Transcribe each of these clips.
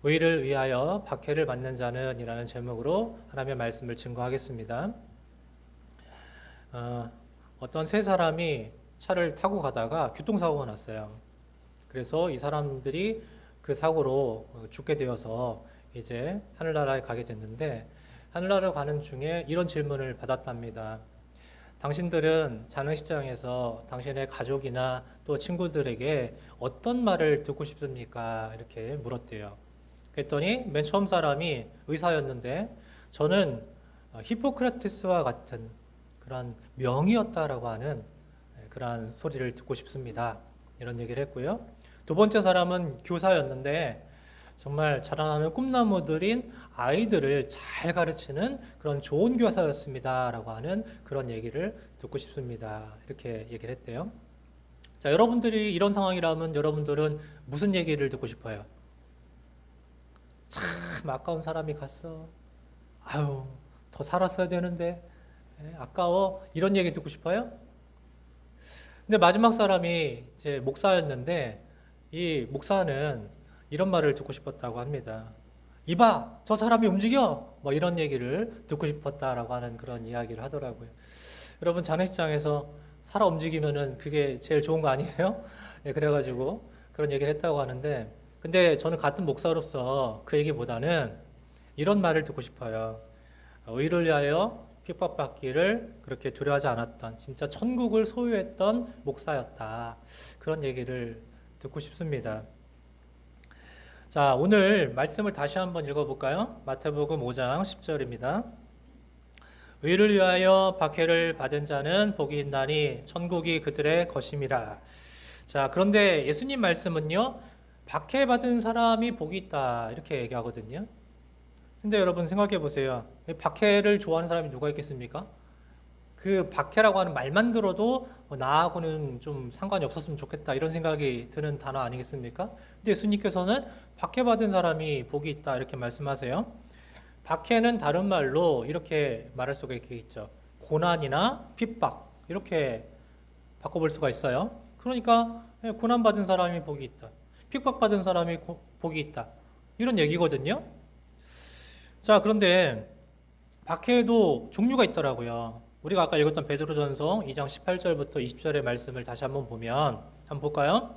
의를 위하여 박해를 받는 자는 이라는 제목으로 하나님의 말씀을 증거하겠습니다. 어떤 세 사람이 차를 타고 가다가 교통사고가 났어요. 그래서 이 사람들이 그 사고로 죽게 되어서 이제 하늘나라에 가게 됐는데, 하늘나라에 가는 중에 이런 질문을 받았답니다. 당신들은 장례식장에서 당신의 가족이나 또 친구들에게 어떤 말을 듣고 싶습니까? 이렇게 물었대요. 그랬더니 맨 처음 사람이 의사였는데, 저는 히포크라테스와 같은 그런 명의였다라고 하는 그런 소리를 듣고 싶습니다. 이런 얘기를 했고요. 두 번째 사람은 교사였는데, 정말 자라나는 꿈나무들인 아이들을 잘 가르치는 그런 좋은 교사였습니다. 라고 하는 그런 얘기를 듣고 싶습니다. 이렇게 얘기를 했대요. 자, 여러분들이 이런 상황이라면 여러분들은 무슨 얘기를 듣고 싶어요? 참 아까운 사람이 갔어. 아유, 더 살았어야 되는데. 아까워. 이런 얘기 듣고 싶어요? 근데 마지막 사람이 이제 목사였는데, 이 목사는 이런 말을 듣고 싶었다고 합니다. 이봐, 저 사람이 움직여! 뭐 이런 얘기를 듣고 싶었다라고 하는 그런 이야기를 하더라고요. 여러분, 장례식장에서 살아 움직이면은 그게 제일 좋은 거 아니에요? 네, 그래가지고 그런 얘기를 했다고 하는데, 근데 저는 같은 목사로서 그 얘기보다는 이런 말을 듣고 싶어요. 의를 위하여 핍박받기를 그렇게 두려워하지 않았던, 진짜 천국을 소유했던 목사였다. 그런 얘기를 듣고 싶습니다. 자, 오늘 말씀을 다시 한번 읽어볼까요? 마태복음 5장 10절입니다. 의를 위하여 박해를 받은 자는 복이 있나니 천국이 그들의 것임이라. 자, 그런데 예수님 말씀은요, 박해받은 사람이 복이 있다 이렇게 얘기하거든요. 근데 여러분 생각해 보세요. 박해를 좋아하는 사람이 누가 있겠습니까? 그 박해라고 하는 말만 들어도 나하고는 좀 상관이 없었으면 좋겠다 이런 생각이 드는 단어 아니겠습니까? 근데 예수님께서는 박해받은 사람이 복이 있다 이렇게 말씀하세요. 박해는 다른 말로 이렇게 말할 수가 있죠. 고난이나 핍박 이렇게 바꿔볼 수가 있어요. 그러니까 고난받은 사람이 복이 있다. 핍박받은 사람이 복이 있다. 이런 얘기거든요. 자, 그런데 박해에도 종류가 있더라고요. 우리가 아까 읽었던 베드로전서 2장 18절부터 20절의 말씀을 다시 한번 보면 한번 볼까요?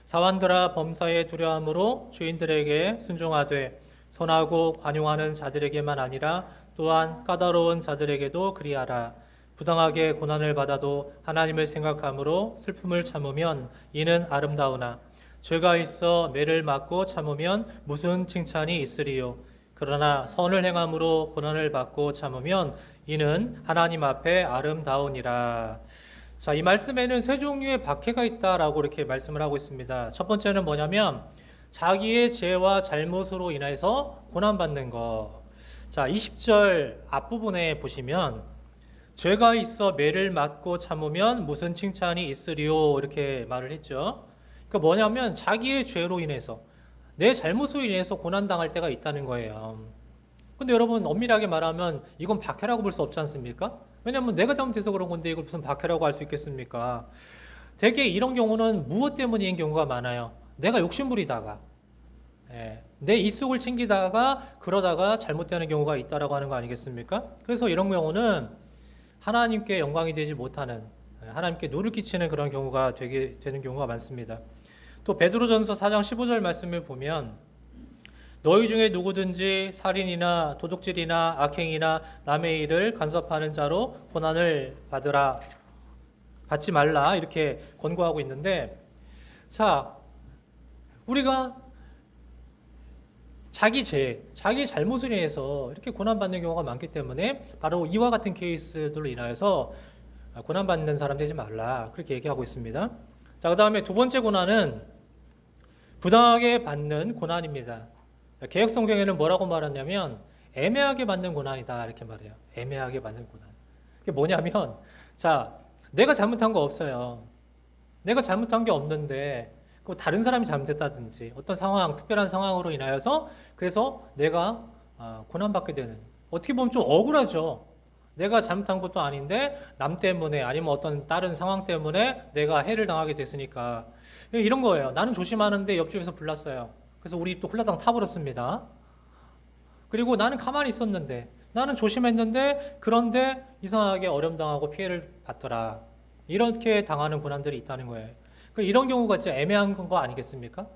사환들아 범사에 두려움으로 주인들에게 순종하되 선하고 관용하는 자들에게만 아니라 또한 까다로운 자들에게도 그리하라. 부당하게 고난을 받아도 하나님을 생각함으로 슬픔을 참으면 이는 아름다우나 죄가 있어 매를 맞고 참으면 무슨 칭찬이 있으리요. 그러나 선을 행함으로 고난을 받고 참으면 이는 하나님 앞에 아름다우니라. 자, 이 말씀에는 세 종류의 박해가 있다라고 이렇게 말씀을 하고 있습니다. 첫 번째는 뭐냐면 자기의 죄와 잘못으로 인해서 고난받는 것. 자, 20절 앞부분에 보시면 죄가 있어 매를 맞고 참으면 무슨 칭찬이 있으리요 이렇게 말을 했죠. 그러니까 뭐냐면 자기의 죄로 인해서 내 잘못으로 인해서 고난당할 때가 있다는 거예요. 근데 여러분 엄밀하게 말하면 이건 박해라고 볼 수 없지 않습니까? 왜냐하면 내가 잘못해서 그런 건데 이걸 무슨 박해라고 할 수 있겠습니까? 대개 이런 경우는 무엇 때문인 경우가 많아요. 내가 욕심부리다가 내 이속을 챙기다가 그러다가 잘못되는 경우가 있다라고 하는 거 아니겠습니까? 그래서 이런 경우는 하나님께 영광이 되지 못하는, 하나님께 누를 끼치는 그런 경우가 되는 경우가 많습니다. 또 베드로전서 4장 15절 말씀을 보면 너희 중에 누구든지 살인이나 도둑질이나 악행이나 남의 일을 간섭하는 자로 고난을 받지 말라 이렇게 권고하고 있는데, 자, 우리가 자기 잘못을 인해서 이렇게 고난받는 경우가 많기 때문에 바로 이와 같은 케이스들로 인하여서 고난받는 사람 되지 말라 그렇게 얘기하고 있습니다. 자, 그 다음에 두 번째 고난은 부당하게 받는 고난입니다. 개역성경에는 뭐라고 말하냐면 애매하게 받는 고난이다 이렇게 말해요. 애매하게 받는 고난. 이게 뭐냐면, 자, 내가 잘못한 거 없어요. 내가 잘못한 게 없는데 다른 사람이 잘못했다든지 어떤 상황, 특별한 상황으로 인하여서 그래서 내가 고난받게 되는, 어떻게 보면 좀 억울하죠. 내가 잘못한 것도 아닌데 남 때문에 아니면 어떤 다른 상황 때문에 내가 해를 당하게 됐으니까 이런 거예요. 나는 조심하는데 옆집에서 불났어요. 그래서 우리 또 홀라당 타버렸습니다. 그리고 나는 가만히 있었는데, 나는 조심했는데, 그런데 이상하게 어려움당하고 피해를 받더라. 이렇게 당하는 고난들이 있다는 거예요. 이런 경우가 진짜 애매한 거 아니겠습니까?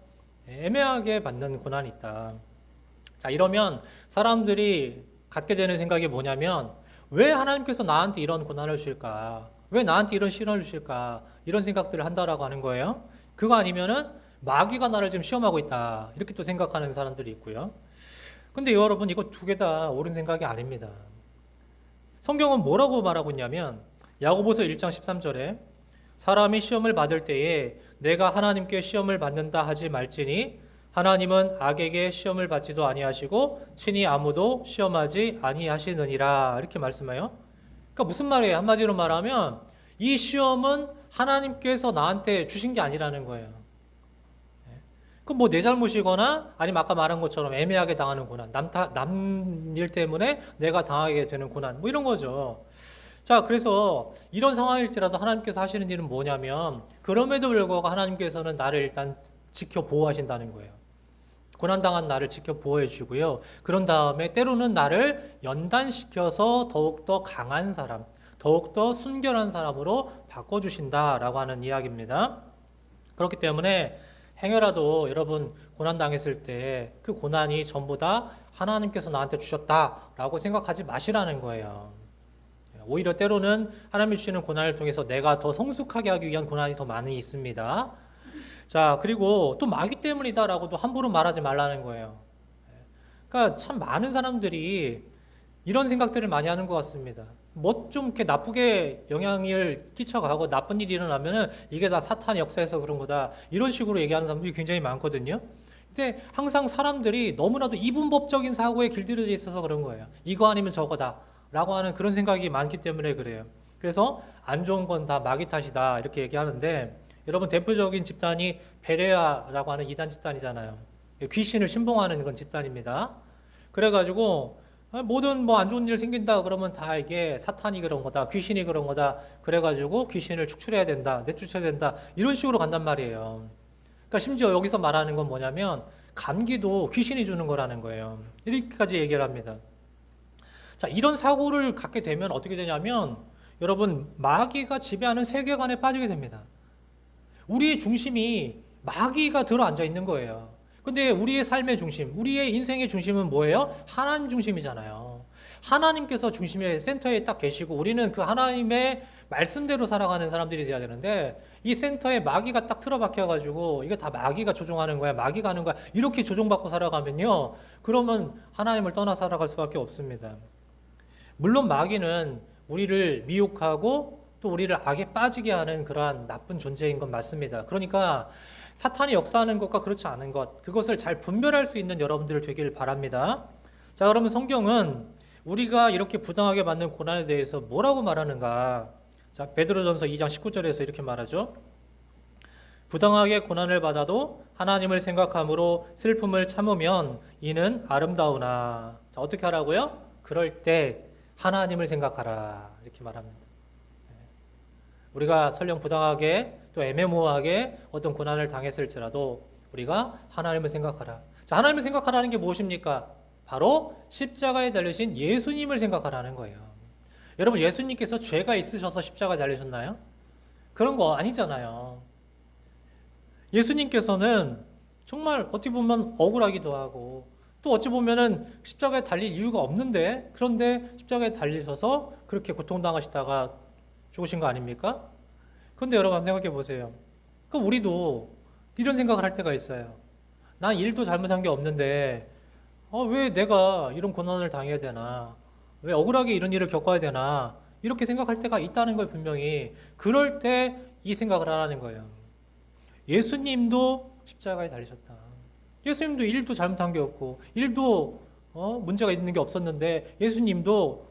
애매하게 받는 고난이 있다. 자, 이러면 사람들이 갖게 되는 생각이 뭐냐면, 왜 하나님께서 나한테 이런 고난을 주실까? 왜 나한테 이런 시련을 주실까? 이런 생각들을 한다라고 하는 거예요. 그거 아니면은 마귀가 나를 지금 시험하고 있다. 이렇게 또 생각하는 사람들이 있고요. 근데 여러분, 이거 두 개 다 옳은 생각이 아닙니다. 성경은 뭐라고 말하고 있냐면, 야고보서 1장 13절에 사람이 시험을 받을 때에 내가 하나님께 시험을 받는다 하지 말지니 하나님은 악에게 시험을 받지도 아니하시고 친히 아무도 시험하지 아니하시느니라. 이렇게 말씀해요. 그러니까 무슨 말이에요? 한마디로 말하면 이 시험은 하나님께서 나한테 주신 게 아니라는 거예요. 그럼 뭐 내 잘못이거나 아니면 아까 말한 것처럼 애매하게 당하는 고난, 남 일 때문에 내가 당하게 되는 고난, 뭐 이런 거죠. 자, 그래서 이런 상황일지라도 하나님께서 하시는 일은 뭐냐면 그럼에도 불구하고 하나님께서는 나를 일단 지켜 보호하신다는 거예요. 고난당한 나를 지켜 보호해 주고요. 그런 다음에 때로는 나를 연단시켜서 더욱더 강한 사람, 더욱더 순결한 사람으로 바꿔주신다라고 하는 이야기입니다. 그렇기 때문에 행여라도 여러분 고난당했을 때 그 고난이 전부 다 하나님께서 나한테 주셨다라고 생각하지 마시라는 거예요. 오히려 때로는 하나님이 주시는 고난을 통해서 내가 더 성숙하게 하기 위한 고난이 더 많이 있습니다. 자, 그리고 또 마귀 때문이다라고도 함부로 말하지 말라는 거예요. 그러니까 참 많은 사람들이 이런 생각들을 많이 하는 것 같습니다. 뭐 좀 이렇게 나쁘게 영향을 끼쳐가고 나쁜 일이 일어나면은 이게 다 사탄 역사에서 그런 거다. 이런 식으로 얘기하는 사람들이 굉장히 많거든요. 근데 항상 사람들이 너무나도 이분법적인 사고에 길들여져 있어서 그런 거예요. 이거 아니면 저거다. 라고 하는 그런 생각이 많기 때문에 그래요. 그래서 안 좋은 건 다 마귀 탓이다. 이렇게 얘기하는데 여러분 대표적인 집단이 베레아라고 하는 이단 집단이잖아요. 귀신을 신봉하는 그런 집단입니다. 그래가지고 모든 뭐 안 좋은 일 생긴다 그러면 다 이게 사탄이 그런 거다, 귀신이 그런 거다. 그래가지고 귀신을 축출해야 된다, 내쫓아야 된다. 이런 식으로 간단 말이에요. 그러니까 심지어 여기서 말하는 건 뭐냐면 감기도 귀신이 주는 거라는 거예요. 이렇게까지 얘기를 합니다. 자, 이런 사고를 갖게 되면 어떻게 되냐면 여러분 마귀가 지배하는 세계관에 빠지게 됩니다. 우리의 중심이 마귀가 들어앉아 있는 거예요. 근데 우리의 삶의 중심, 우리의 인생의 중심은 뭐예요? 하나님 중심이잖아요. 하나님께서 중심의 센터에 딱 계시고 우리는 그 하나님의 말씀대로 살아가는 사람들이 돼야 되는데 이 센터에 마귀가 딱 틀어박혀가지고 이게 다 마귀가 조종하는 거야, 마귀가 하는 거야 이렇게 조종받고 살아가면요, 그러면 하나님을 떠나 살아갈 수밖에 없습니다. 물론 마귀는 우리를 미혹하고 또 우리를 악에 빠지게 하는 그러한 나쁜 존재인 건 맞습니다. 그러니까 사탄이 역사하는 것과 그렇지 않은 것, 그것을 잘 분별할 수 있는 여러분들 되길 바랍니다. 자, 그러면 성경은 우리가 이렇게 부당하게 받는 고난에 대해서 뭐라고 말하는가? 자, 베드로전서 2장 19절에서 이렇게 말하죠. 부당하게 고난을 받아도 하나님을 생각함으로 슬픔을 참으면 이는 아름다우나. 자, 어떻게 하라고요? 그럴 때 하나님을 생각하라. 이렇게 말합니다. 우리가 설령 부당하게 또 애매모호하게 어떤 고난을 당했을지라도 우리가 하나님을 생각하라. 자, 하나님을 생각하라는 게 무엇입니까? 바로 십자가에 달리신 예수님을 생각하라는 거예요. 여러분, 예수님께서 죄가 있으셔서 십자가에 달리셨나요? 그런 거 아니잖아요. 예수님께서는 정말 어찌 보면 억울하기도 하고 또 어찌 보면은 십자가에 달릴 이유가 없는데 그런데 십자가에 달리셔서 그렇게 고통당하시다가 죽으신 거 아닙니까? 그런데 여러분 한번 생각해 보세요. 그럼 우리도 이런 생각을 할 때가 있어요. 난 일도 잘못한 게 없는데 왜 내가 이런 고난을 당해야 되나? 왜 억울하게 이런 일을 겪어야 되나? 이렇게 생각할 때가 있다는 거예요, 분명히. 그럴 때 이 생각을 하라는 거예요. 예수님도 십자가에 달리셨다. 예수님도 일도 잘못한 게 없고 일도 문제가 있는 게 없었는데 예수님도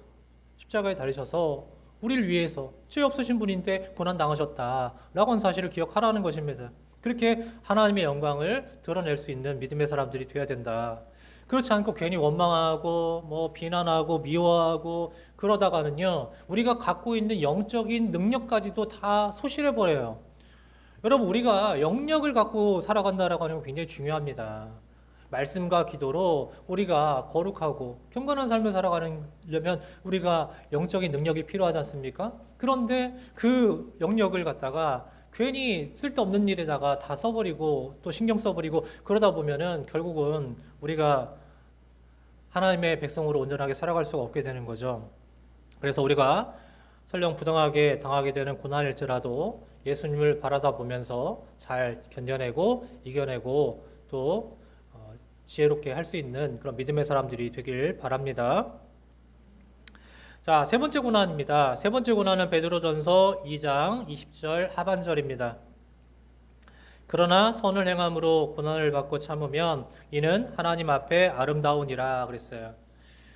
십자가에 달리셔서 우리를 위해서 죄 없으신 분인데 고난 당하셨다라고 하는 사실을 기억하라는 것입니다. 그렇게 하나님의 영광을 드러낼 수 있는 믿음의 사람들이 되어야 된다. 그렇지 않고 괜히 원망하고 비난하고 미워하고 그러다가는요, 우리가 갖고 있는 영적인 능력까지도 다 소실해 버려요. 여러분, 우리가 영역을 갖고 살아간다라고 하는 건 굉장히 중요합니다. 말씀과 기도로 우리가 거룩하고 경건한 삶을 살아가려면 우리가 영적인 능력이 필요하지 않습니까? 그런데 그 영역을 갖다가 괜히 쓸데없는 일에다가 다 써버리고 또 신경 써버리고 그러다 보면은 결국은 우리가 하나님의 백성으로 온전하게 살아갈 수가 없게 되는 거죠. 그래서 우리가 설령 부당하게 당하게 되는 고난일지라도 예수님을 바라다 보면서 잘 견뎌내고 이겨내고 또 지혜롭게 할 수 있는 그런 믿음의 사람들이 되길 바랍니다. 자, 세 번째 고난입니다. 세 번째 고난은 베드로전서 2장 20절 하반절입니다. 그러나 선을 행함으로 고난을 받고 참으면 이는 하나님 앞에 아름다우니라 그랬어요.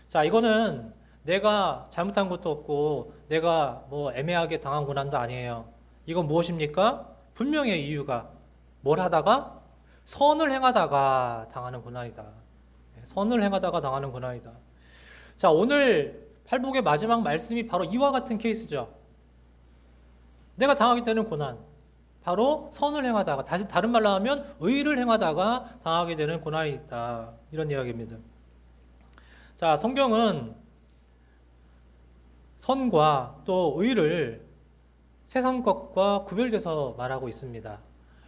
자, 이거는 내가 잘못한 것도 없고 내가 뭐 애매하게 당한 고난도 아니에요. 이건 무엇입니까? 분명히 이유가 뭘 하다가 선을 행하다가 당하는 고난이다. 선을 행하다가 당하는 고난이다. 자, 오늘 팔복의 마지막 말씀이 바로 이와 같은 케이스죠. 내가 당하게 되는 고난, 바로 선을 행하다가, 다른 말로 하면 의를 행하다가 당하게 되는 고난이 있다. 이런 이야기입니다. 자, 성경은 선과 또 의를 세상 것과 구별돼서 말하고 있습니다.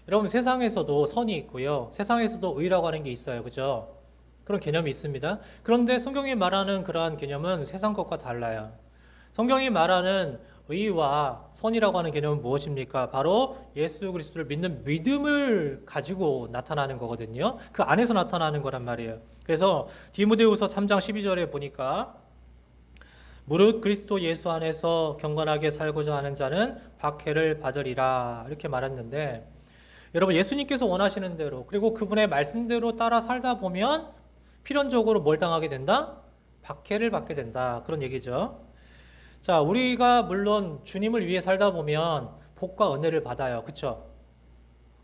여러분, 세상에서도 선이 있고요. 세상에서도 의라고 하는 게 있어요. 그죠? 그런 개념이 있습니다. 그런데 성경이 말하는 그러한 개념은 세상 것과 달라요. 성경이 말하는 의와 선이라고 하는 개념은 무엇입니까? 바로 예수 그리스도를 믿는 믿음을 가지고 나타나는 거거든요. 그 안에서 나타나는 거란 말이에요. 그래서 디모데후서 3장 12절에 보니까 무릇 그리스도 예수 안에서 경건하게 살고자 하는 자는 박해를 받으리라 이렇게 말했는데, 여러분, 예수님께서 원하시는 대로 그리고 그분의 말씀대로 따라 살다 보면 필연적으로 뭘 당하게 된다? 박해를 받게 된다. 그런 얘기죠. 자, 우리가 물론 주님을 위해 살다 보면 복과 은혜를 받아요. 그렇죠?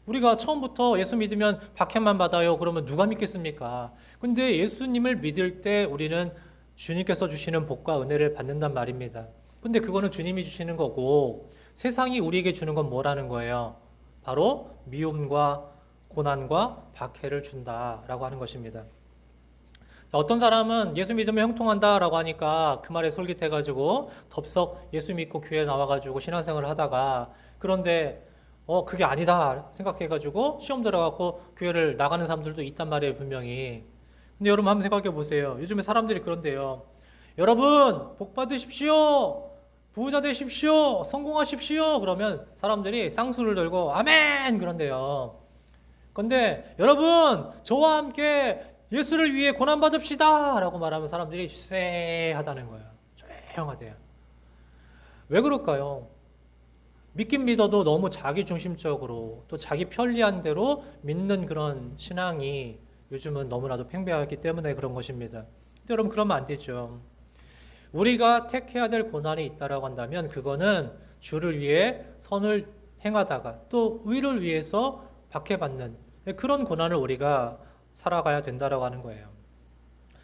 우리가 처음부터 예수 믿으면 박해만 받아요. 그러면 누가 믿겠습니까? 근데 예수님을 믿을 때 우리는 주님께서 주시는 복과 은혜를 받는단 말입니다. 근데 그거는 주님이 주시는 거고, 세상이 우리에게 주는 건 뭐라는 거예요? 바로 미움과 고난과 박해를 준다라고 하는 것입니다. 자, 어떤 사람은 예수 믿으면 형통한다라고 하니까 그 말에 솔깃해가지고 덥석 예수 믿고 교회 나와가지고 신앙생활을 하다가, 그런데 그게 아니다 생각해가지고 시험 들어가고 교회를 나가는 사람들도 있단 말이에요, 분명히. 근데 여러분 한번 생각해 보세요. 요즘에 사람들이 그런데요. 여러분 복 받으십시오. 부자 되십시오. 성공하십시오. 그러면 사람들이 쌍수를 들고 아멘 그런데요. 근데 여러분 저와 함께 예수를 위해 고난받읍시다 라고 말하면 사람들이 쎄하다는 거예요. 조용하대요. 왜 그럴까요? 믿긴 믿어도 너무 자기중심적으로 또 자기 편리한 대로 믿는 그런 신앙이 요즘은 너무나도 팽배하기 때문에 그런 것입니다. 근데 여러분 그러면 안 되죠. 우리가 택해야 될 고난이 있다라고 한다면 그거는 주를 위해 선을 행하다가 또 의를 위해서 박해받는 그런 고난을 우리가 살아가야 된다라고 하는 거예요.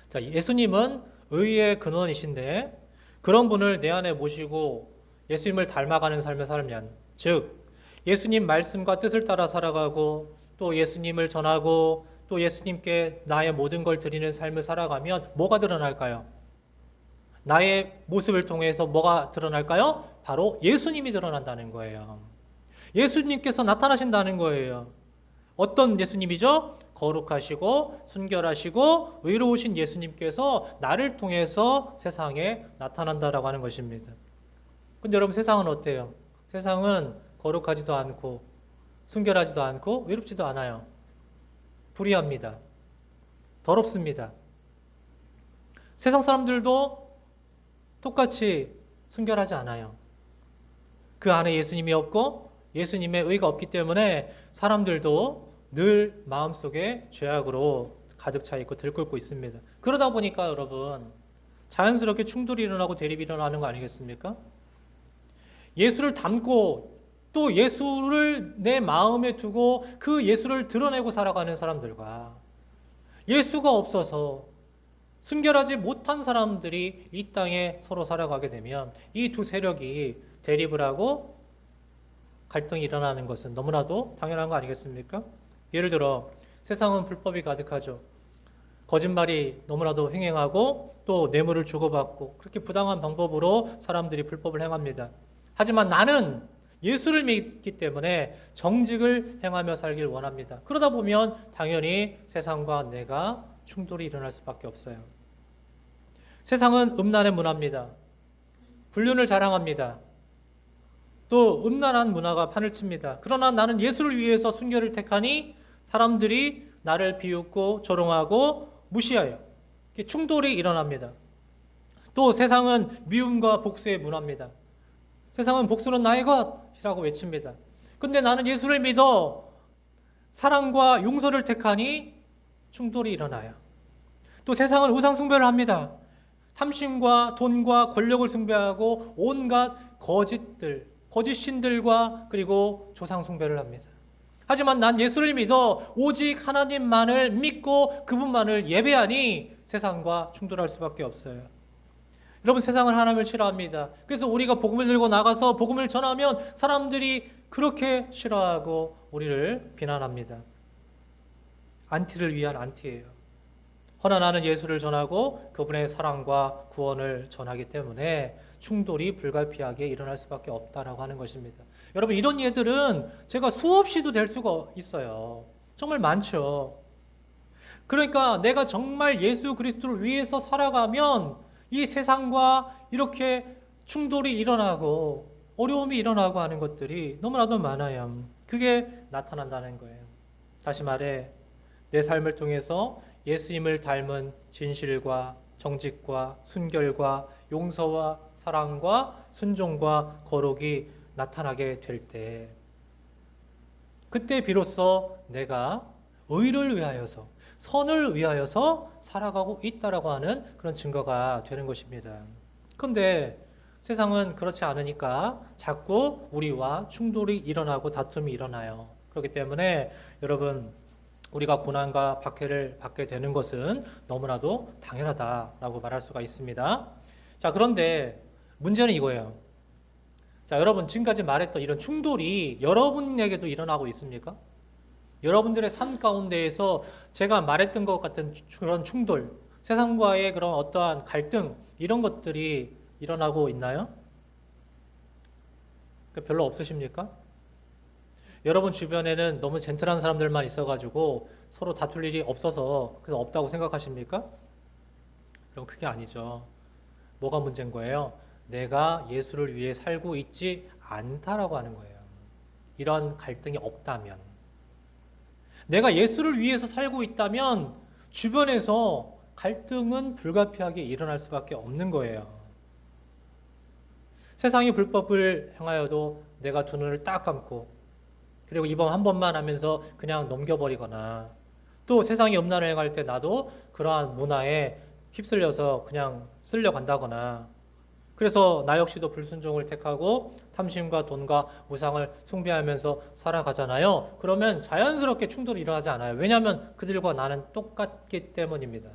자, 예수님은 의의 근원이신데 그런 분을 내 안에 모시고 예수님을 닮아가는 삶을 살면, 즉 예수님 말씀과 뜻을 따라 살아가고 또 예수님을 전하고 또 예수님께 나의 모든 걸 드리는 삶을 살아가면 뭐가 드러날까요? 나의 모습을 통해서 뭐가 드러날까요? 바로 예수님이 드러난다는 거예요. 예수님께서 나타나신다는 거예요. 어떤 예수님이죠? 거룩하시고 순결하시고 의로우신 예수님께서 나를 통해서 세상에 나타난다라고 하는 것입니다. 근데 여러분 세상은 어때요? 세상은 거룩하지도 않고 순결하지도 않고 의롭지도 않아요. 불의합니다. 더럽습니다. 세상 사람들도 똑같이 순결하지 않아요. 그 안에 예수님이 없고 예수님의 의가 없기 때문에 사람들도 늘 마음속에 죄악으로 가득 차 있고 들끓고 있습니다. 그러다 보니까 여러분 자연스럽게 충돌이 일어나고 대립이 일어나는 거 아니겠습니까? 예수를 닮고 또 예수를 내 마음에 두고 그 예수를 드러내고 살아가는 사람들과 예수가 없어서 순결하지 못한 사람들이 이 땅에 서로 살아가게 되면 이 두 세력이 대립을 하고 갈등이 일어나는 것은 너무나도 당연한 거 아니겠습니까? 예를 들어 세상은 불법이 가득하죠. 거짓말이 너무나도 횡행하고 또 뇌물을 주고받고 그렇게 부당한 방법으로 사람들이 불법을 행합니다. 하지만 나는 예수를 믿기 때문에 정직을 행하며 살길 원합니다. 그러다 보면 당연히 세상과 내가 충돌이 일어날 수밖에 없어요. 세상은 음란의 문화입니다. 불륜을 자랑합니다. 또 음란한 문화가 판을 칩니다. 그러나 나는 예수를 위해서 순결을 택하니 사람들이 나를 비웃고 조롱하고 무시하여 충돌이 일어납니다. 또 세상은 미움과 복수의 문화입니다. 세상은 복수는 나의 것이라고 외칩니다. 근데 나는 예수를 믿어 사랑과 용서를 택하니 충돌이 일어나요. 또 세상은 우상 숭배를 합니다. 탐심과 돈과 권력을 숭배하고 온갖 거짓 신들과 그리고 조상 숭배를 합니다. 하지만 난 예수를 믿어 오직 하나님만을 믿고 그분만을 예배하니 세상과 충돌할 수밖에 없어요. 여러분, 세상은 하나님을 싫어합니다. 그래서 우리가 복음을 들고 나가서 복음을 전하면 사람들이 그렇게 싫어하고 우리를 비난합니다. 안티를 위한 안티예요. 허나 나는 예수를 전하고 그분의 사랑과 구원을 전하기 때문에 충돌이 불가피하게 일어날 수밖에 없다라고 하는 것입니다. 여러분, 이런 예들은 제가 수없이도 될 수가 있어요. 정말 많죠. 그러니까 내가 정말 예수 그리스도를 위해서 살아가면 이 세상과 이렇게 충돌이 일어나고 어려움이 일어나고 하는 것들이 너무나도 많아요. 그게 나타난다는 거예요. 다시 말해 내 삶을 통해서 예수님을 닮은 진실과 정직과 순결과 용서와 사랑과 순종과 거룩이 나타나게 될 때, 그때 비로소 내가 의를 위하여서 선을 위하여서 살아가고 있다라고 하는 그런 증거가 되는 것입니다. 그런데 세상은 그렇지 않으니까 자꾸 우리와 충돌이 일어나고 다툼이 일어나요. 그렇기 때문에 여러분, 우리가 고난과 박해를 받게 되는 것은 너무나도 당연하다라고 말할 수가 있습니다. 자, 그런데 문제는 이거예요. 자, 여러분, 지금까지 말했던 이런 충돌이 여러분에게도 일어나고 있습니까? 여러분들의 삶 가운데에서 제가 말했던 것 같은 그런 충돌, 세상과의 그런 어떠한 갈등, 이런 것들이 일어나고 있나요? 별로 없으십니까? 여러분 주변에는 너무 젠틀한 사람들만 있어가지고 서로 다툴 일이 없어서 그래서 없다고 생각하십니까? 그럼 그게 아니죠. 뭐가 문제인 거예요? 내가 예수를 위해 살고 있지 않다라고 하는 거예요. 이런 갈등이 없다면, 내가 예수를 위해서 살고 있다면 주변에서 갈등은 불가피하게 일어날 수밖에 없는 거예요. 세상이 불법을 행하여도 내가 두 눈을 딱 감고 그리고 이번 한 번만 하면서 그냥 넘겨버리거나, 또 세상이 음란을 행할 때 나도 그러한 문화에 휩쓸려서 그냥 쓸려간다거나, 그래서 나 역시도 불순종을 택하고 탐심과 돈과 우상을 숭배하면서 살아가잖아요. 그러면 자연스럽게 충돌이 일어나지 않아요. 왜냐하면 그들과 나는 똑같기 때문입니다.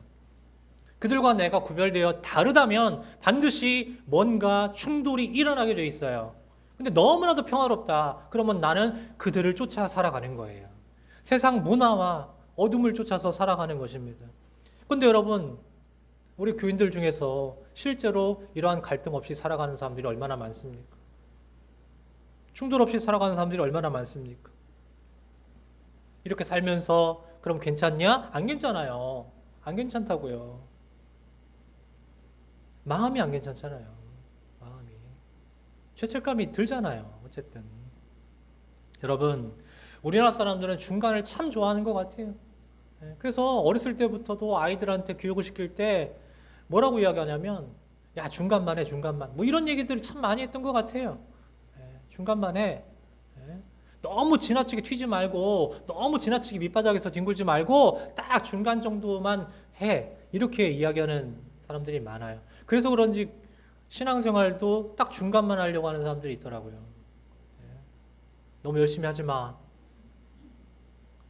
그들과 내가 구별되어 다르다면 반드시 뭔가 충돌이 일어나게 돼 있어요. 근데 너무나도 평화롭다. 그러면 나는 그들을 쫓아 살아가는 거예요. 세상 문화와 어둠을 쫓아서 살아가는 것입니다. 근데 여러분, 우리 교인들 중에서 실제로 이러한 갈등 없이 살아가는 사람들이 얼마나 많습니까? 충돌 없이 살아가는 사람들이 얼마나 많습니까? 이렇게 살면서 그럼 괜찮냐? 안 괜찮아요. 안 괜찮다고요. 마음이 안 괜찮잖아요. 마음이. 죄책감이 들잖아요. 어쨌든. 여러분, 우리나라 사람들은 중간을 참 좋아하는 것 같아요. 그래서 어렸을 때부터도 아이들한테 교육을 시킬 때 뭐라고 이야기하냐면, 야, 중간만 해, 중간만. 뭐 이런 얘기들을 참 많이 했던 것 같아요. 중간만 해. 너무 지나치게 튀지 말고, 너무 지나치게 밑바닥에서 뒹굴지 말고, 딱 중간 정도만 해. 이렇게 이야기하는 사람들이 많아요. 그래서 그런지 신앙생활도 딱 중간만 하려고 하는 사람들이 있더라고요. 너무 열심히 하지 마.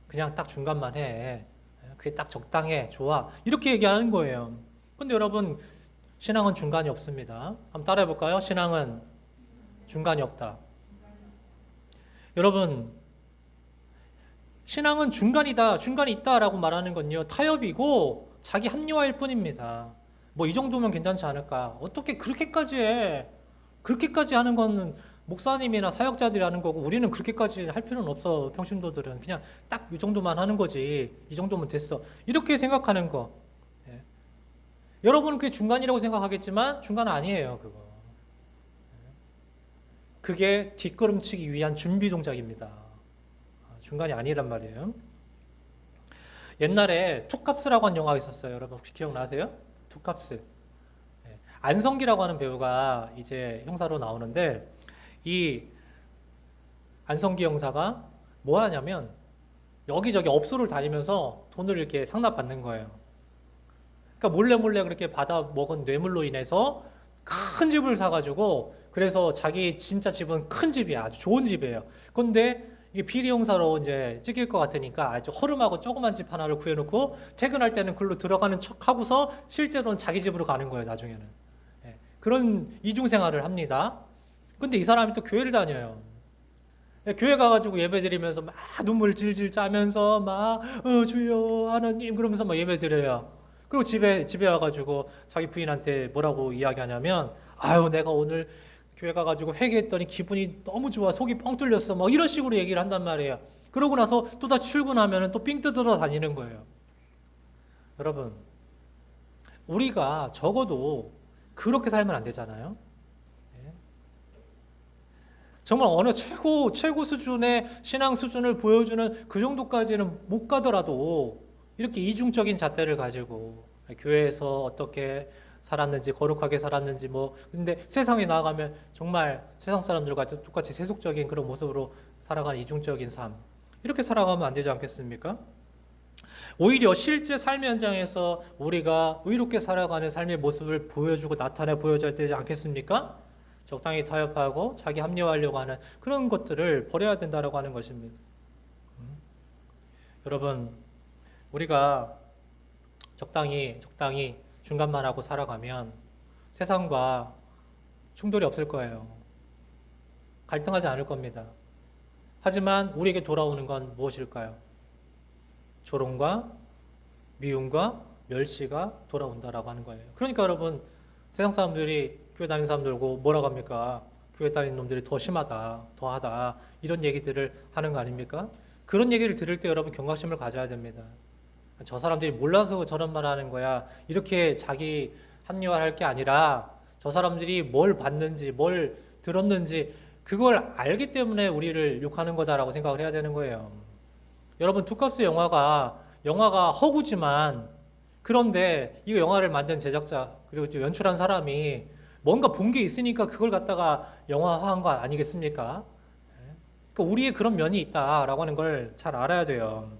그냥 딱 중간만 해. 그게 딱 적당해. 좋아. 이렇게 얘기하는 거예요. 근데 여러분, 신앙은 중간이 없습니다. 한번 따라해 볼까요? 신앙은 중간이 없다. 여러분, 신앙은 중간이다, 중간이 있다라고 말하는 건요, 타협이고 자기 합리화일 뿐입니다. 뭐 이 정도면 괜찮지 않을까? 어떻게 그렇게까지 해? 그렇게까지 하는 건 목사님이나 사역자들이 하는 거고 우리는 그렇게까지 할 필요는 없어. 평신도들은 그냥 딱 이 정도만 하는 거지. 이 정도면 됐어. 이렇게 생각하는 거. 예. 여러분은 그게 중간이라고 생각하겠지만 중간은 아니에요. 그거. 그게 뒷걸음치기 위한 준비 동작입니다. 중간이 아니란 말이에요. 옛날에 투캅스라고 하는 영화가 있었어요. 여러분 혹시 기억나세요? 투캅스. 예. 안성기라고 하는 배우가 이제 형사로 나오는데 이 안성기 형사가 뭐 하냐면 여기저기 업소를 다니면서 돈을 이렇게 상납받는 거예요. 그러니까 몰래 몰래 그렇게 받아 먹은 뇌물로 인해서 큰 집을 사가지고 그래서 자기 진짜 집은 큰 집이야. 아주 좋은 집이에요. 근데 이게 비리 형사로 이제 찍힐 것 같으니까 아주 허름하고 조그만 집 하나를 구해놓고 퇴근할 때는 글로 들어가는 척 하고서 실제로는 자기 집으로 가는 거예요. 나중에는. 예. 그런 이중 생활을 합니다. 근데 이 사람이 또 교회를 다녀요. 예, 교회 가가지고 예배 드리면서 막 눈물 질질 짜면서 막 주여 하나님 그러면서 막 예배 드려요. 그리고 집에 와가지고 자기 부인한테 뭐라고 이야기하냐면 아유 내가 오늘 교회 가가지고 회개했더니 기분이 너무 좋아 속이 뻥 뚫렸어 막 이런 식으로 얘기를 한단 말이에요. 그러고 나서 또 다시 출근하면 또 삥 뜯으러 다니는 거예요. 여러분 우리가 적어도 그렇게 살면 안 되잖아요. 정말 어느 최고 수준의 신앙 수준을 보여주는 그 정도까지는 못 가더라도 이렇게 이중적인 잣대를 가지고 교회에서 어떻게 살았는지 거룩하게 살았는지 뭐 근데 세상에 나아가면 정말 세상 사람들과 똑같이 세속적인 그런 모습으로 살아가는 이중적인 삶 이렇게 살아가면 안 되지 않겠습니까? 오히려 실제 삶의 현장에서 우리가 의롭게 살아가는 삶의 모습을 보여주고 나타내 보여줘야 되지 않겠습니까? 적당히 타협하고 자기 합리화하려고 하는 그런 것들을 버려야 된다라고 하는 것입니다. 여러분, 우리가 적당히 중간만 하고 살아가면 세상과 충돌이 없을 거예요. 갈등하지 않을 겁니다. 하지만 우리에게 돌아오는 건 무엇일까요? 조롱과 미움과 멸시가 돌아온다라고 하는 거예요. 그러니까 여러분, 세상 사람들이 교회 다니는 사람들고 뭐라고 합니까? 교회 다니는 놈들이 더 심하다, 더하다 이런 얘기들을 하는 거 아닙니까? 그런 얘기를 들을 때 여러분 경각심을 가져야 됩니다. 저 사람들이 몰라서 저런 말 하는 거야. 이렇게 자기 합리화할 게 아니라 저 사람들이 뭘 봤는지 뭘 들었는지 그걸 알기 때문에 우리를 욕하는 거다라고 생각을 해야 되는 거예요. 여러분 투캅스 영화가 허구지만 그런데 이 영화를 만든 제작자 그리고 또 연출한 사람이 뭔가 본 게 있으니까 그걸 갖다가 영화화한 거 아니겠습니까? 그러니까 우리의 그런 면이 있다라고 하는 걸 잘 알아야 돼요.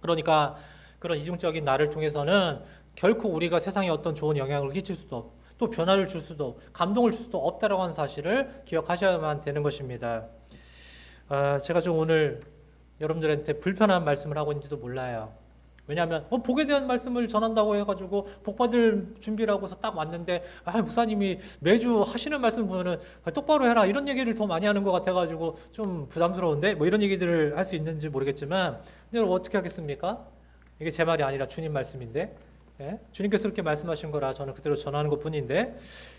그러니까 그런 이중적인 나를 통해서는 결코 우리가 세상에 어떤 좋은 영향을 끼칠 수도 없고 또 변화를 줄 수도 감동을 줄 수도 없다라고 하는 사실을 기억하셔야만 되는 것입니다. 제가 좀 오늘 여러분들한테 불편한 말씀을 하고 있는지도 몰라요. 왜냐하면 복에 대한 말씀을 전한다고 해가지고 복 받을 준비를 하고서 딱 왔는데 목사님이 매주 하시는 말씀 보면은 똑바로 해라 이런 얘기를 더 많이 하는 것 같아가지고 좀 부담스러운데 뭐 이런 얘기들을 할 수 있는지 모르겠지만 근데 여러분 어떻게 하겠습니까? 이게 제 말이 아니라 주님 말씀인데 예? 주님께서 그렇게 말씀하신 거라 저는 그대로 전하는 것뿐인데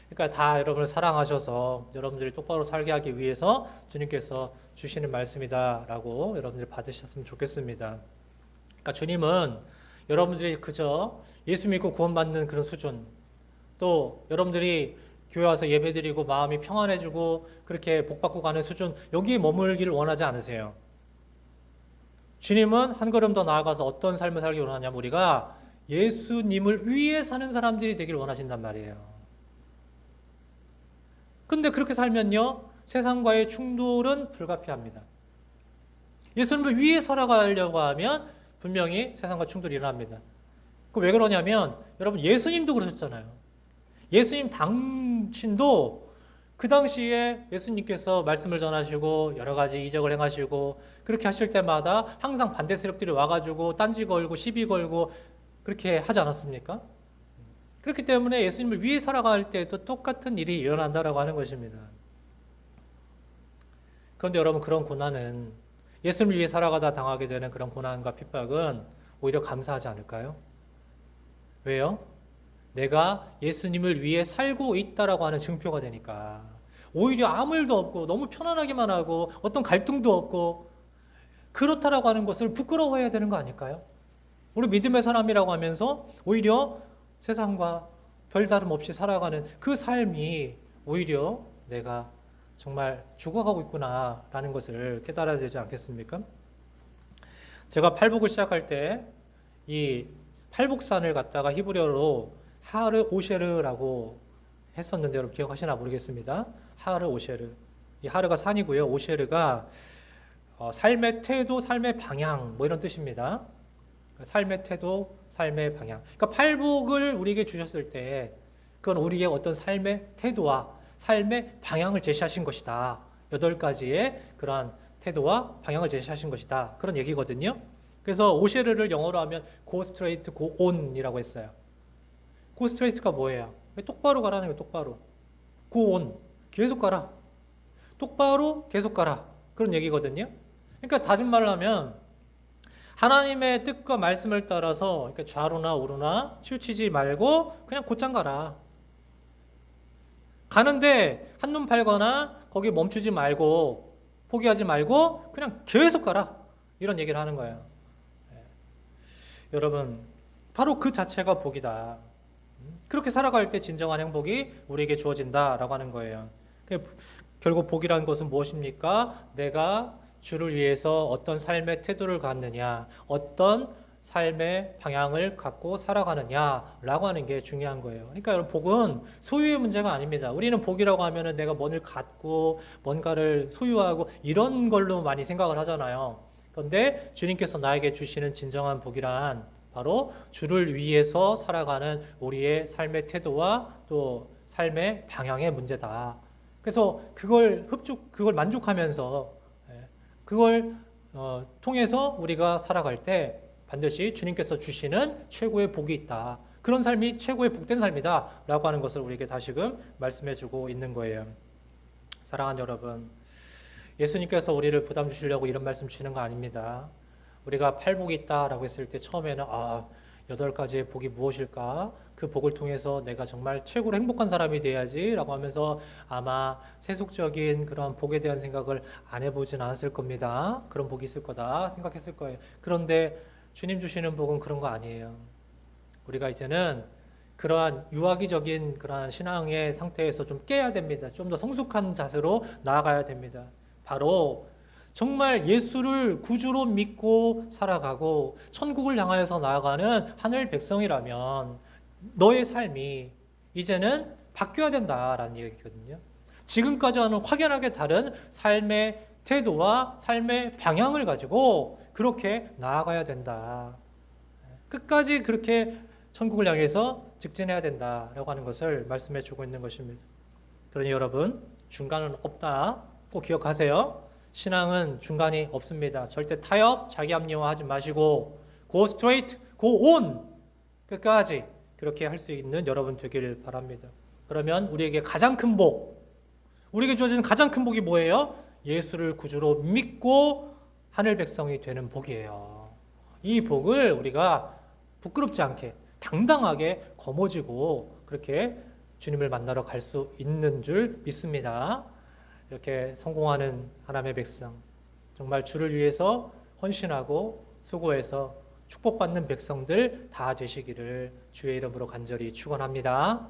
그러니까 다 여러분을 사랑하셔서 여러분들이 똑바로 살게 하기 위해서 주님께서 주시는 말씀이다라고 여러분들이 받으셨으면 좋겠습니다. 그러니까 주님은 여러분들이 그저 예수 믿고 구원받는 그런 수준 또 여러분들이 교회 와서 예배드리고 마음이 평안해지고 그렇게 복받고 가는 수준 여기에 머물기를 원하지 않으세요. 주님은 한 걸음 더 나아가서 어떤 삶을 살기 원하냐면 우리가 예수님을 위해 사는 사람들이 되길 원하신단 말이에요. 근데 그렇게 살면요 세상과의 충돌은 불가피합니다. 예수님을 위해 살아가려고 하면 분명히 세상과 충돌이 일어납니다. 왜 그러냐면 여러분 예수님도 그러셨잖아요. 예수님 당신도 그 당시에 예수님께서 말씀을 전하시고 여러 가지 이적을 행하시고 그렇게 하실 때마다 항상 반대 세력들이 와가지고 딴지 걸고 시비 걸고 그렇게 하지 않았습니까? 그렇기 때문에 예수님을 위해 살아갈 때도 똑같은 일이 일어난다라고 하는 것입니다. 그런데 여러분 그런 고난은 예수님을 위해 살아가다 당하게 되는 그런 고난과 핍박은 오히려 감사하지 않을까요? 왜요? 내가 예수님을 위해 살고 있다라고 하는 증표가 되니까. 오히려 아무 일도 없고 너무 편안하기만 하고 어떤 갈등도 없고 그렇다라고 하는 것을 부끄러워해야 되는 거 아닐까요? 우리 믿음의 사람이라고 하면서 오히려 세상과 별다름 없이 살아가는 그 삶이 오히려 내가 정말 죽어가고 있구나라는 것을 깨달아야 되지 않겠습니까? 제가 팔복을 시작할 때 이 팔복산을 갖다가 히브리어로 하르 오셰르라고 했었는데 여러분 기억하시나 모르겠습니다. 하르 오셰르. 이 하르가 산이고요. 오셰르가 삶의 태도, 삶의 방향 뭐 이런 뜻입니다. 삶의 태도, 삶의 방향. 그러니까 팔복을 우리에게 주셨을 때 그건 우리의 어떤 삶의 태도와 삶의 방향을 제시하신 것이다. 8가지의 그러한 태도와 방향을 제시하신 것이다. 그런 얘기거든요. 그래서 오셰르를 영어로 하면 go straight, go on이라고 했어요. go straight가 뭐예요? 똑바로 가라는 거예요. 똑바로. go on. 계속 가라. 똑바로 계속 가라. 그런 얘기거든요. 그러니까 다른 말을 하면 하나님의 뜻과 말씀을 따라서 그러니까 좌로나 우로나 치우치지 말고 그냥 곧장 가라. 가는데 한눈 팔거나 거기 멈추지 말고 포기하지 말고 그냥 계속 가라. 이런 얘기를 하는 거예요. 여러분, 바로 그 자체가 복이다. 그렇게 살아갈 때 진정한 행복이 우리에게 주어진다라고 하는 거예요. 결국 복이라는 것은 무엇입니까? 내가 주를 위해서 어떤 삶의 태도를 갖느냐, 어떤 삶의 방향을 갖고 살아가느냐라고 하는 게 중요한 거예요. 그러니까 여러분, 복은 소유의 문제가 아닙니다. 우리는 복이라고 하면은 내가 뭔을 갖고 뭔가를 소유하고 이런 걸로 많이 생각을 하잖아요. 그런데 주님께서 나에게 주시는 진정한 복이란 바로 주를 위해서 살아가는 우리의 삶의 태도와 또 삶의 방향의 문제다. 그래서 그걸 만족하면서 그걸 통해서 우리가 살아갈 때 반드시 주님께서 주시는 최고의 복이 있다. 그런 삶이 최고의 복된 삶이다 라고 하는 것을 우리에게 다시금 말씀해 주고 있는 거예요. 사랑하는 여러분, 예수님께서 우리를 부담 주시려고 이런 말씀 주시는 거 아닙니다. 우리가 팔복이 있다라고 했을 때 처음에는 8가지의 복이 무엇일까? 그 복을 통해서 내가 정말 최고로 행복한 사람이 돼야지라고 하면서 아마 세속적인 그런 복에 대한 생각을 안 해보진 않았을 겁니다. 그런 복이 있을 거다 생각했을 거예요. 그런데 주님 주시는 복은 그런 거 아니에요. 우리가 이제는 그러한 유아기적인 그러한 신앙의 상태에서 좀 깨야 됩니다. 좀 더 성숙한 자세로 나아가야 됩니다. 바로 정말 예수를 구주로 믿고 살아가고 천국을 향하여서 나아가는 하늘 백성이라면 너의 삶이 이제는 바뀌어야 된다라는 얘기거든요. 지금까지와는 확연하게 다른 삶의 태도와 삶의 방향을 가지고 그렇게 나아가야 된다. 끝까지 그렇게 천국을 향해서 직진해야 된다라고 하는 것을 말씀해 주고 있는 것입니다. 그러니 여러분, 중간은 없다. 꼭 기억하세요. 신앙은 중간이 없습니다. 절대 타협, 자기 합리화하지 마시고 go straight, go on 끝까지 그렇게 할 수 있는 여러분 되길 바랍니다. 그러면 우리에게 가장 큰 복, 우리에게 주어지는 가장 큰 복이 뭐예요? 예수를 구주로 믿고 하늘 백성이 되는 복이에요. 이 복을 우리가 부끄럽지 않게 당당하게 거머쥐고 그렇게 주님을 만나러 갈 수 있는 줄 믿습니다. 이렇게 성공하는 하나님의 백성, 정말 주를 위해서 헌신하고 수고해서 축복받는 백성들 다 되시기를 주의 이름으로 간절히 축원합니다.